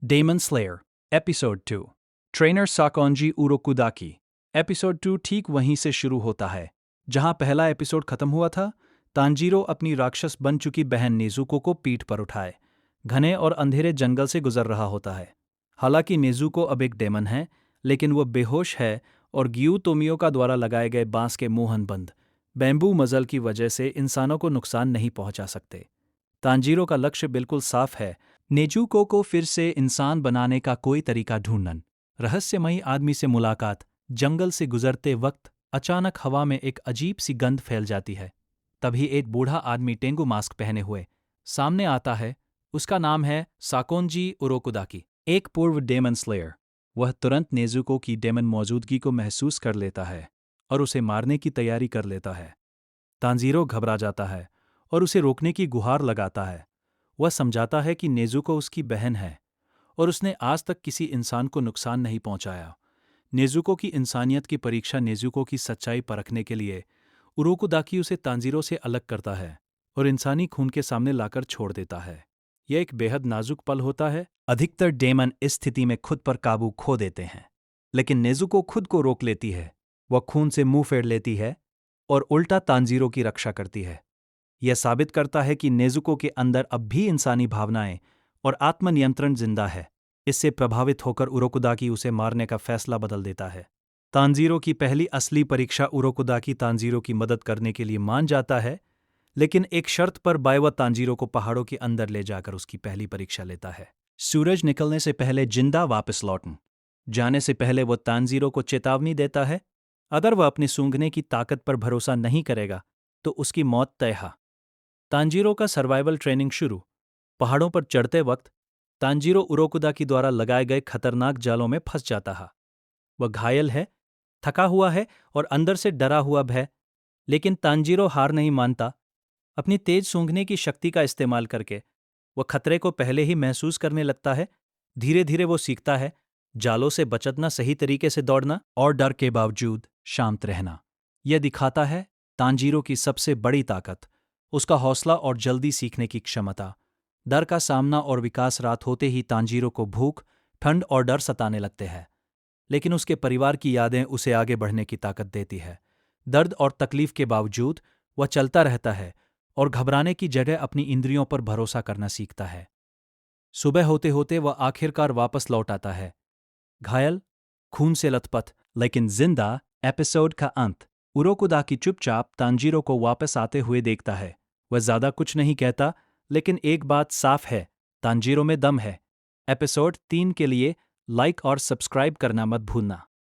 Demon Slayer, episode 2। Trainer Sakonji Urokodaki. Episode 2 ठीक वहीं से शुरू होता है जहां पहला एपिसोड खत्म हुआ था। तांजीरो अपनी राक्षस बन चुकी बहन नेजुको को पीठ पर उठाए घने और अंधेरे जंगल से गुजर रहा होता है। हालांकि नेजुको अब एक डेमन है, लेकिन वह बेहोश है और ग्यू तोमियोका द्वारा लगाए गए बांस के मोहनबंद बैम्बू मजल की वजह से इंसानों को नुकसान नहीं पहुंचा सकते। तांजीरो का लक्ष्य बिल्कुल साफ है, नेजुको को फिर से इंसान बनाने का कोई तरीका ढूंढना। रहस्यमयी आदमी से मुलाकात। जंगल से गुजरते वक्त अचानक हवा में एक अजीब सी गंध फैल जाती है। तभी एक बूढ़ा आदमी टेंगु मास्क पहने हुए सामने आता है। उसका नाम है साकोंजी उरोकुदाकी, एक पूर्व डेमन स्लेयर। वह तुरंत नेजुको की डेमन मौजूदगी को महसूस कर लेता है और उसे मारने की तैयारी कर लेता है। तांजीरो घबरा जाता है और उसे रोकने की गुहार लगाता है। वह समझाता है कि नेजुको उसकी बहन है और उसने आज तक किसी इंसान को नुकसान नहीं पहुंचाया। नेजुको की इंसानियत की परीक्षा नेजुको की सच्चाई परखने के लिए उरोकुदाकी उसे तांजीरो से अलग करता है और इंसानी खून के सामने लाकर छोड़ देता है। यह एक बेहद नाजुक पल होता है। अधिकतर डेमन इस स्थिति में खुद पर काबू खो देते हैं, लेकिन नेजुको खुद को रोक लेती है। वह खून से मुंह फेर लेती है और उल्टा तांजीरो की रक्षा करती है। यह साबित करता है कि नेजुको के अंदर अब भी इंसानी भावनाएं और आत्मनियंत्रण जिंदा है। इससे प्रभावित होकर उरोकुदाकी उसे मारने का फैसला बदल देता है। तांजीरो की पहली असली परीक्षा। उरोकुदाकी तांजीरो की मदद करने के लिए मान जाता है, लेकिन एक शर्त पर। वह तांजीरो को पहाड़ों के अंदर ले जाकर उसकी पहली परीक्षा लेता है। सूरज निकलने से पहले जिंदा वापस लौटन। जाने से पहले वह तांजीरो को चेतावनी देता है, अगर वह अपने सूंघने की ताकत पर भरोसा नहीं करेगा तो उसकी मौत तय है। तांजीरो का सर्वाइवल ट्रेनिंग शुरू। पहाड़ों पर चढ़ते वक्त तांजीरो उरोकुदाकी द्वारा लगाए गए खतरनाक जालों में फंस जाता है। वह घायल है, थका हुआ है और अंदर से डरा हुआ है, लेकिन तांजीरो हार नहीं मानता। अपनी तेज सूंघने की शक्ति का इस्तेमाल करके वह खतरे को पहले ही महसूस करने लगता है। धीरे धीरे वो सीखता है जालों से बचना, सही तरीके से दौड़ना और डर के बावजूद शांत रहना। यह दिखाता है तांजीरो की सबसे बड़ी ताकत उसका हौसला और जल्दी सीखने की क्षमता। डर का सामना और विकास। रात होते ही तांजीरो को भूख, ठंड और डर सताने लगते हैं, लेकिन उसके परिवार की यादें उसे आगे बढ़ने की ताकत देती है। दर्द और तकलीफ के बावजूद वह चलता रहता है और घबराने की जगह अपनी इंद्रियों पर भरोसा करना सीखता है। सुबह होते होते वह आखिरकार वापस लौट आता है, घायल, खून से लथपथ, लेकिन जिंदा। एपिसोड का अंत। उरोकुदाकी चुपचाप तांजीरो को वापस आते हुए देखता है। वह ज्यादा कुछ नहीं कहता, लेकिन एक बात साफ है, तांजीरो में दम है। एपिसोड 3 के लिए लाइक और सब्सक्राइब करना मत भूलना।